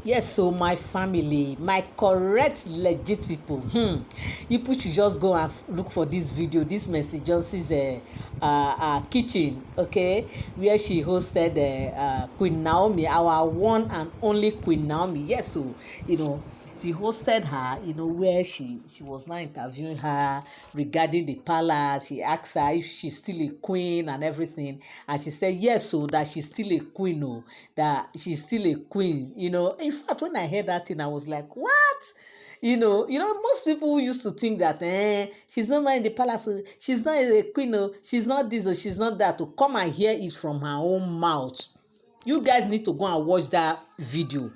Yes, so my family, my correct legit people, you people should just go and look for this video, this message Johnson's kitchen, okay, where she hosted Queen Naomi, our one and only Queen Naomi. Yes, so she hosted her, where she was now interviewing her regarding the palace. She asked her if she's still a queen and everything, and she said yes, so that she's still a queen, that she's still a queen. In fact, when I heard that thing, I was like, what? Most people used to think that she's not in the palace, she's not a queen, she's not this, or she's not that. To come and hear it from her own mouth, you guys need to go and watch that video,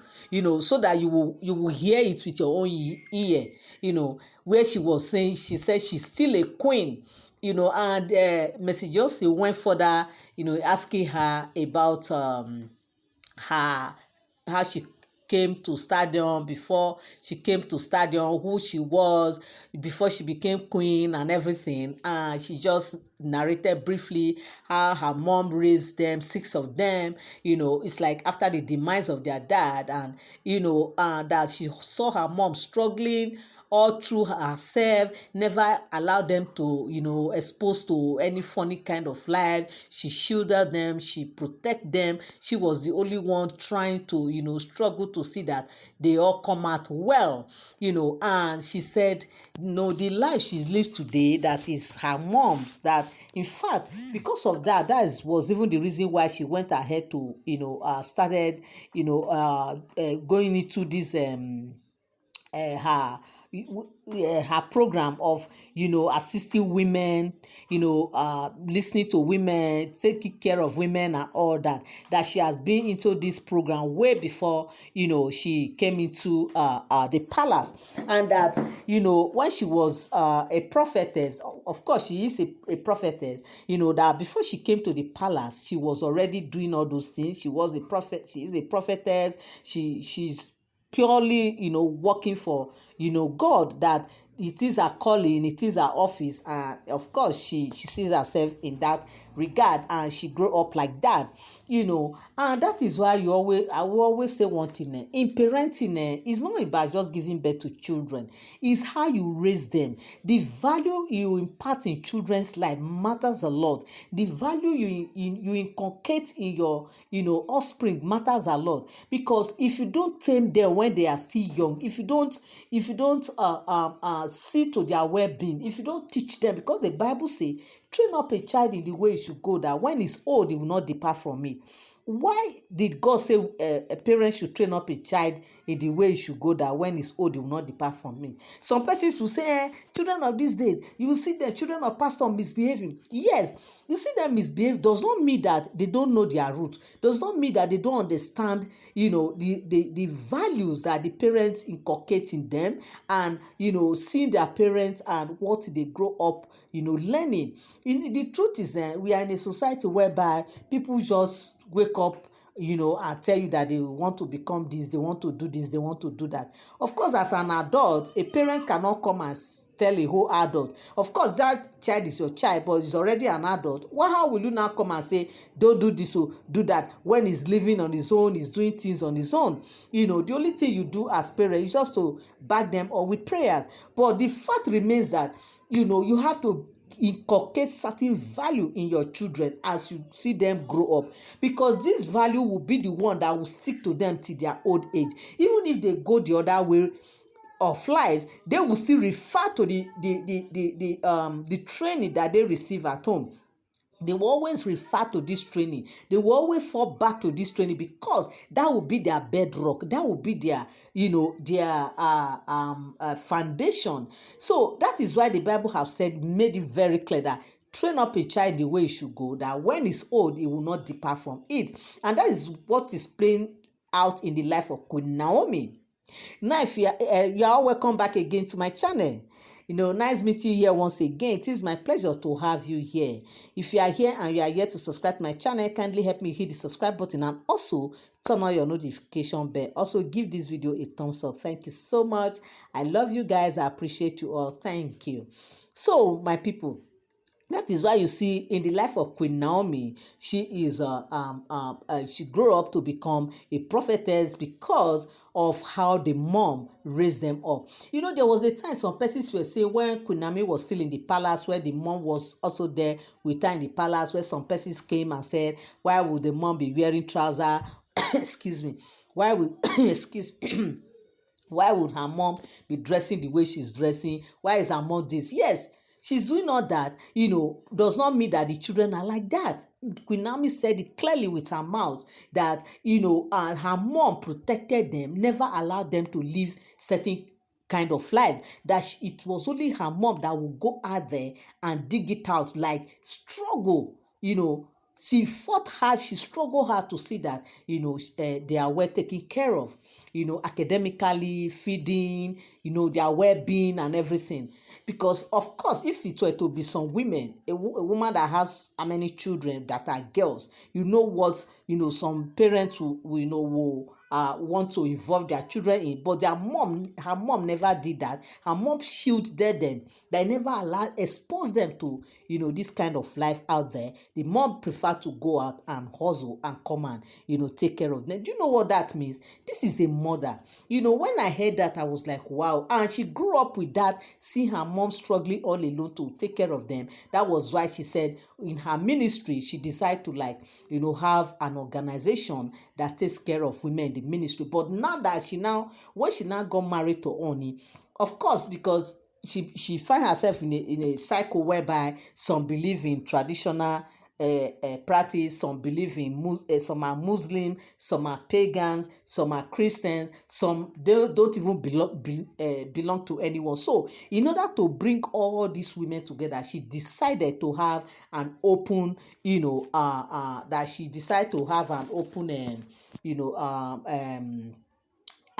so that you will hear it with your own ear, where she said she's still a queen, and Message Josie went further, asking her about her how she came to stadium, before she came to stadium, who she was before she became queen and everything. And she just narrated briefly how her mom raised them, six of them. It's like after the demise of their dad, and that she saw her mom struggling all through herself, never allowed them to expose to any funny kind of life. She shielded them, she protect them. She was the only one trying to struggle to see that they all come out well. And she said the life she lives today, that is her mom's, that in fact because of that was even the reason why she went ahead to started going into this her program of assisting women, listening to women, taking care of women and all that she has been into this program way before she came into the palace. And that when she was a prophetess, of course she is a prophetess, that before she came to the palace she was already doing all those things. She was a prophet, she is a prophetess, she's purely working for God, that it is her calling, it is her office, and of course she sees herself in that regard, and she grew up like that. And that is why I will always say one thing, in parenting, it's not about just giving birth to children, it's how you raise them. The value you impart in children's life matters a lot. The value you inculcate in your offspring matters a lot, because if you don't tame them when they are still young, if you don't see to their well-being, if you don't teach them, because the Bible say, train up a child in the way he should go, that when he's old he will not depart from it. Why did God say a parent should train up a child in the way he should go, that when he's old he will not depart from me? Some persons will say, children of these days, you will see the children of pastor misbehaving. Yes, you see them misbehave does not mean that they don't know their roots, does not mean that they don't understand the values that the parents inculcate in them, and seeing their parents and what they grow up learning. The truth is, we are in a society whereby people just wake up and tell you that they want to become this, they want to do this, they want to do that. Of course, as an adult, a parent cannot come and tell a whole adult, of course that child is your child, but he's already an adult. How will you now come and say don't do this or do that, when he's living on his own, he's doing things on his own? The only thing you do as parents is just to back them up with prayers. But the fact remains that you have to inculcate certain value in your children as you see them grow up, because this value will be the one that will stick to them till their old age. Even if they go the other way of life, they will still refer to the training that they receive at home. They will always refer to this training. They will always fall back to this training, because that will be their bedrock. That will be their, foundation. So that is why the Bible has said, made it very clear that train up a child the way he should go, that when he's old, he will not depart from it. And that is what is playing out in the life of Queen Naomi. Now, if you are all welcome back again to my channel. Nice meeting you here once again. It is my pleasure to have you here. If you are here and you are here to subscribe to my channel, kindly help me hit the subscribe button and also turn on your notification bell. Also, give this video a thumbs up. Thank you so much. I love you guys. I appreciate you all. Thank you. So, my people, That is why you see in the life of Queen Naomi, she is she grew up to become a prophetess because of how the mom raised them up. You know, there was a time some persons were saying when Queen Naomi was still in the palace, where the mom was also there with her in the palace, where some persons came and said, why would the mom be wearing trousers? Excuse me. Why would excuse why would her mom be dressing the way she's dressing? Why is her mom this? Yes, she's doing all that, does not mean that the children are like that. Queen Naomi said it clearly with her mouth that, and her mom protected them, never allowed them to live certain kind of life, that it was only her mom that would go out there and dig it out, like struggle, she fought hard, she struggled hard to see that, they are well taken care of, academically, feeding, their well-being and everything. Because, of course, if it were to be some women, a woman that has how many children that are girls, what, some parents will want to involve their children in, but her mom never did that. Her mom shielded them. They never exposed them to, this kind of life out there. The mom preferred to go out and hustle and come and, take care of them. Do you know what that means? This is a mother. When I heard that, I was like, wow. And she grew up with that, seeing her mom struggling all alone to take care of them. That was why she said in her ministry, she decided to have an organization that takes care of women in the ministry. But now that when she now got married to Ooni, of course, because she find herself in a cycle whereby some believe in traditional practice, some believe in some are Muslim, some are pagans, some are Christians, some they don't even belong to anyone. So in order to bring all these women together, she decided to have an open, that she decided to have an open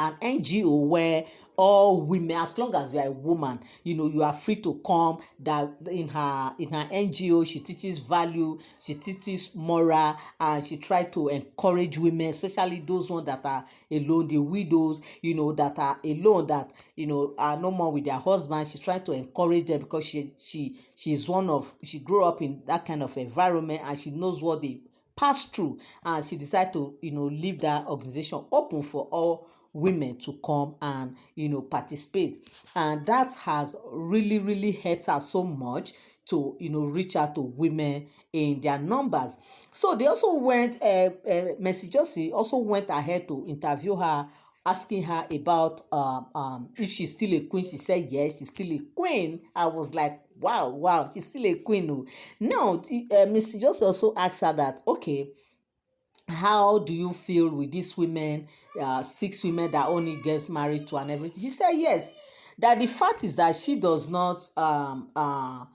an NGO where all women, as long as you are a woman, you are free to come. That in her NGO, she teaches value, she teaches moral, and she try to encourage women, especially those ones that are alone, the widows, that are alone, that are no more with their husband. She try to encourage them because she grew up in that kind of environment, and she knows what they pass through, and she decided to leave that organization open for all women to come and participate. And that has really really helped her so much to reach out to women in their numbers. So they also went Mercy Josie also went ahead to interview her, asking her about if she's still a queen. She said yes, she's still a queen. I was like, wow, she's still a queen. Oh. Now Mr. Josie also asked her that, okay, how do you feel with these women, 6 women that only gets married to and everything? She said yes, that the fact is that she does not that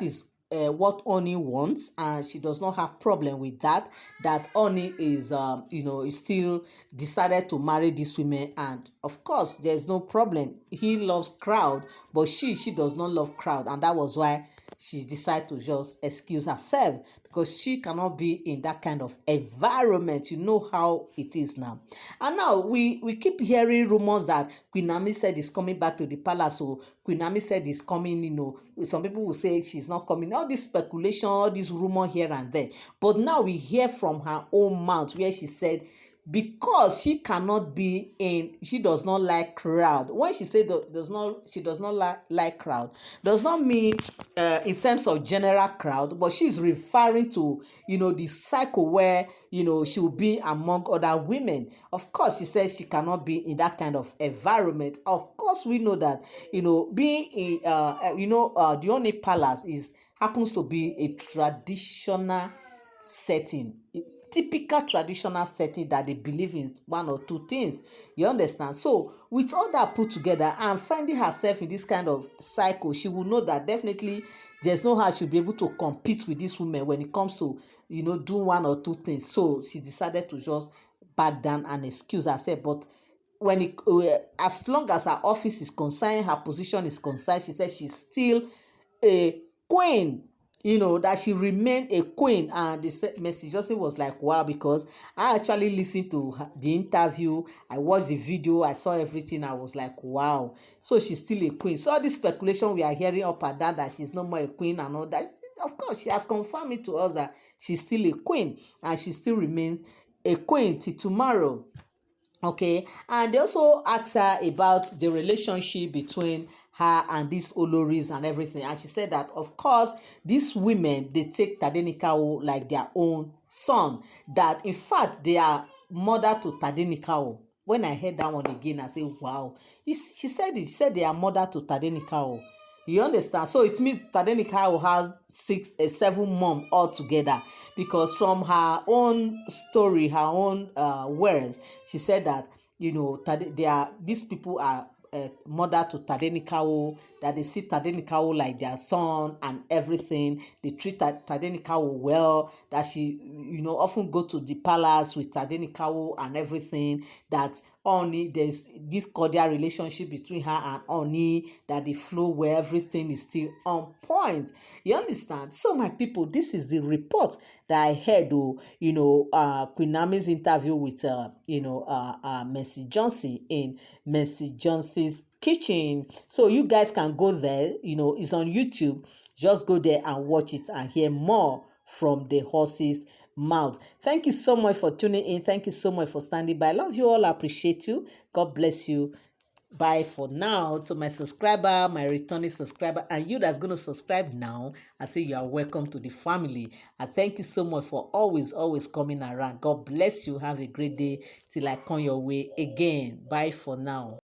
is what Ooni wants, and she does not have problem with that. That Ooni is is still decided to marry these women, and of course there's no problem. He loves crowd, but she does not love crowd, and that was why she decided to just excuse herself, because she cannot be in that kind of environment. You know how it is now. And now we keep hearing rumors that Queen Naomi said is coming back to the palace. So Queen Naomi said is coming, some people will say she's not coming. All this speculation, all this rumor here and there. But now we hear from her own mouth where she said, because she cannot be in, she does not like crowd. When she said she does not like crowd, does not mean in terms of general crowd, but she's referring to the cycle where she will be among other women. Of course, she says she cannot be in that kind of environment. Of course, we know that being in the only palace happens to be a traditional setting, typical traditional setting that they believe in one or two things. You understand? So with all that put together and finding herself in this kind of cycle, she will know that definitely there's no how she'll be able to compete with these women when it comes to do one or two things. So she decided to just back down and excuse herself. But when as long as her office is concerned, her position is concerned, she says she's still a queen. that she remained a queen. And the Mercy Johnson was like, wow, because I actually listened to the interview, I watched the video, I saw everything, I was like, wow, so she's still a queen. So all this speculation we are hearing up and down that she's no more a queen and all that, of course she has confirmed it to us that she's still a queen, and she still remains a queen till tomorrow. Okay, and they also asked her about the relationship between her and these Oloris and everything, and she said that of course these women, they take Tadenikawo like their own son, that in fact they are mother to Tadenikawo. When I heard that one again, I say wow, she said it, she said they are mother to Tadenikawo. You understand? So it means Tadenikawo has 7 mom altogether, because from her own story, her own words, she said that these people are mother to Tadenikawo, that they see Tadenikawo like their son and everything. They treat Tadenikawo well, that she often go to the palace with Tadenikawo and everything, that Ooni, there's this cordial relationship between her and Ooni, that they flow where everything is still on point. You understand? So my people, this is the report that I heard, Queen Naomi's interview with Mercy Johnson in Mercy Johnson's kitchen. So you guys can go there, it's on YouTube. Just go there and watch it and hear more from the horse's mouth. Thank you so much for tuning in. Thank you so much for standing by. I love you all. I appreciate you. God bless you. Bye for now. To my subscriber, my returning subscriber, and you that's going to subscribe now, I say you are welcome to the family. And thank you so much for always coming around. God bless you. Have a great day till I come your way again. Bye for now.